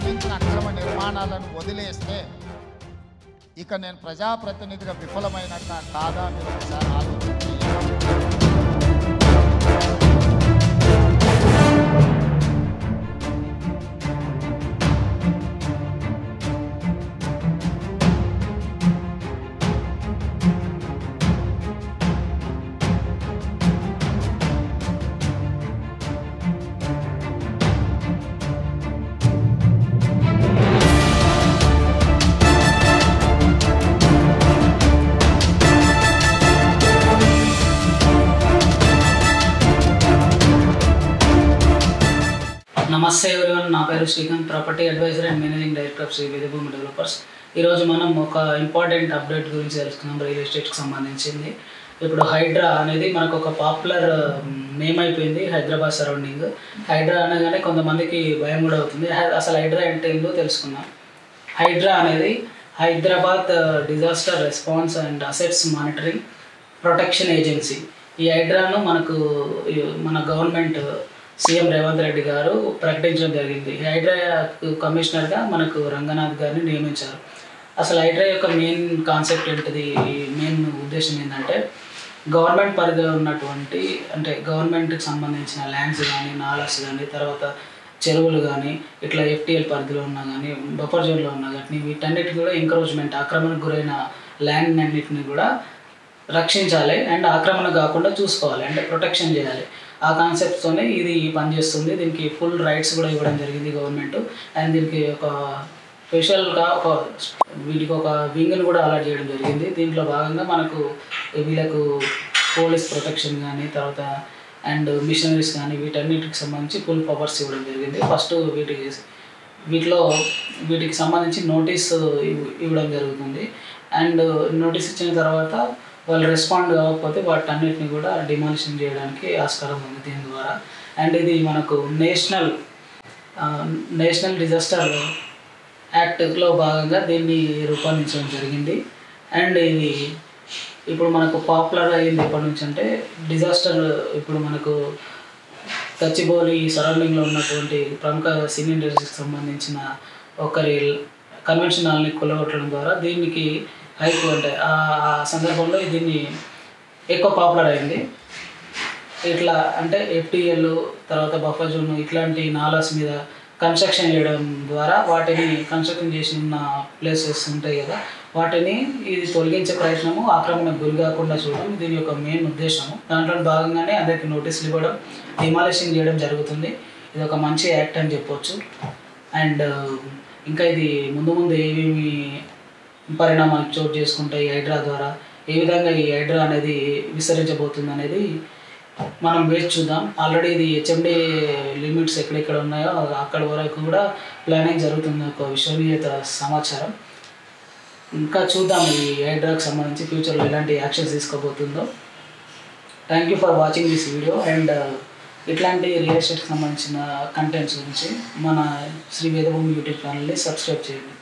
నిర్మించిన అక్రమ నిర్మాణాలను వదిలేస్తే ఇక నేను ప్రజాప్రతినిధిగా విఫలమైనట్ట కాదా మీరు ఒకసారి ఆలోచించి నమస్తే ఎవరివన్, నా పేరు Srikanth, property advisor and managing director of Sri Vedabhoomi developers. ఈరోజు మనం ఒక ఇంపార్టెంట్ అప్డేట్ గురించి తెలుసుకున్నాం, రియల్ ఎస్టేట్కి సంబంధించింది. ఇప్పుడు హైడ్రా అనేది మనకు ఒక పాపులర్ నేమ్ అయిపోయింది హైదరాబాద్ సరౌండింగ్. హైడ్రా అనగానే కొంతమందికి భయం కూడా అవుతుంది. అసలు హైడ్రా అంటే ఏంటో తెలుసుకుందాం. హైడ్రా అనేది Hyderabad disaster response and assets monitoring protection agency. ఈ హైడ్రాను మన గవర్నమెంట్ సీఎం రేవంత్ రెడ్డి గారు ప్రకటించడం జరిగింది. హైడ్రా కమిషనర్గా మనకు రంగనాథ్ గారిని నియమించారు. అసలు హైడ్రా యొక్క మెయిన్ కాన్సెప్ట్ ఏంటిది, మెయిన్ ఉద్దేశం ఏంటంటే గవర్నమెంట్ పరిధిలో ఉన్నటువంటి అంటే గవర్నమెంట్కి సంబంధించిన ల్యాండ్స్ కానీ, నాలాస్ కానీ, తర్వాత చెరువులు కానీ, ఇట్లా ఎఫ్టీఎల్ పరిధిలో ఉన్నా కానీ, బఫర్ జోన్లో ఉన్నా కానీ వీటన్నిటిని కూడా ఎంకరేజ్మెంట్, ఆక్రమణకు గురైన ల్యాండ్ అన్నిటిని కూడా రక్షించాలి అండ్ ఆక్రమణ కాకుండా చూసుకోవాలి, అంటే ప్రొటెక్షన్ చేయాలి. ఆ కాన్సెప్ట్తోనే ఇది పనిచేస్తుంది. దీనికి ఫుల్ రైట్స్ కూడా ఇవ్వడం జరిగింది గవర్నమెంట్. అండ్ దీనికి ఒక స్పెషల్గా వీటికి ఒక వింగ్ని కూడా అలాట్ చేయడం జరిగింది. దీంట్లో భాగంగా మనకు వీళ్ళకు పోలీస్ ప్రొటెక్షన్ కానీ, తర్వాత అండ్ మిషనరీస్ కానీ వీటన్నిటికి సంబంధించి ఫుల్ పవర్స్ ఇవ్వడం జరిగింది. ఫస్ట్ వీటికి సంబంధించి నోటీస్ ఇవ్వడం జరుగుతుంది. అండ్ నోటీస్ ఇచ్చిన తర్వాత వాళ్ళు రెస్పాండ్ కాకపోతే వాటన్నిటిని కూడా డిమాలిషన్ చేయడానికి ఆస్కారం ఉంది దీని ద్వారా. అండ్ ఇది మనకు నేషనల్ డిజాస్టర్ యాక్ట్లో భాగంగా దీన్ని రూపొందించడం జరిగింది. అండ్ ఇది ఇప్పుడు మనకు పాపులర్ అయ్యింది ఎప్పటి నుంచి అంటే డిజాస్టర్. ఇప్పుడు మనకు గచ్చిబౌలి సరౌండింగ్లో ఉన్నటువంటి ప్రముఖ సినీ ఇండస్ట్రీకి సంబంధించిన ఒకరి కన్వెన్షన్ హాల్ని కొల్లగొట్టడం ద్వారా దీనికి హైక్ అంటే ఆ సందర్భంలో దీన్ని ఎక్కువ పాపులర్ అయింది. ఇట్లా అంటే ఎఫ్టీఎల్, తర్వాత బఫర్ జోన్ ఇట్లాంటి నాలాస్ మీద కన్స్ట్రక్షన్ చేయడం ద్వారా వాటిని కన్స్ట్రక్షన్ చేసిన ప్లేసెస్ ఉంటాయి కదా, వాటిని ఇది తొలగించే ప్రయత్నము, ఆక్రమణకు గురి కాకుండా చూడడం దీని యొక్క మెయిన్ ఉద్దేశము. దాంట్లో భాగంగానే అందరికీ నోటీసులు ఇవ్వడం, డిమాలిషన్ చేయడం జరుగుతుంది. ఇది ఒక మంచి యాక్ట్ అని చెప్పొచ్చు. అండ్ ఇంకా ఇది ముందు ఏమేమి పరిణామాలు చోటు చేసుకుంటాయి హైడ్రా ద్వారా, ఏ విధంగా ఈ హైడ్రా అనేది విస్తరించబోతుంది అనేది మనం వేచి చూద్దాం. ఆల్రెడీ ఇది హెచ్ఎండి లిమిట్స్ ఎక్కడెక్కడ ఉన్నాయో అక్కడ వరకు కూడా ప్లానింగ్ జరుగుతుంది, ఒక విశ్వనీయత సమాచారం. ఇంకా చూద్దాం ఈ హైడ్రాకి సంబంధించి ఫ్యూచర్లో ఎలాంటి యాక్షన్స్ తీసుకోబోతుందో. Thank you for watching this video. And ఇట్లాంటి రియల్ ఎస్టేట్కి సంబంధించిన కంటెంట్స్ గురించి మన శ్రీ వేదభూమి యూట్యూబ్ ఛానల్ని సబ్స్క్రైబ్ చేయండి.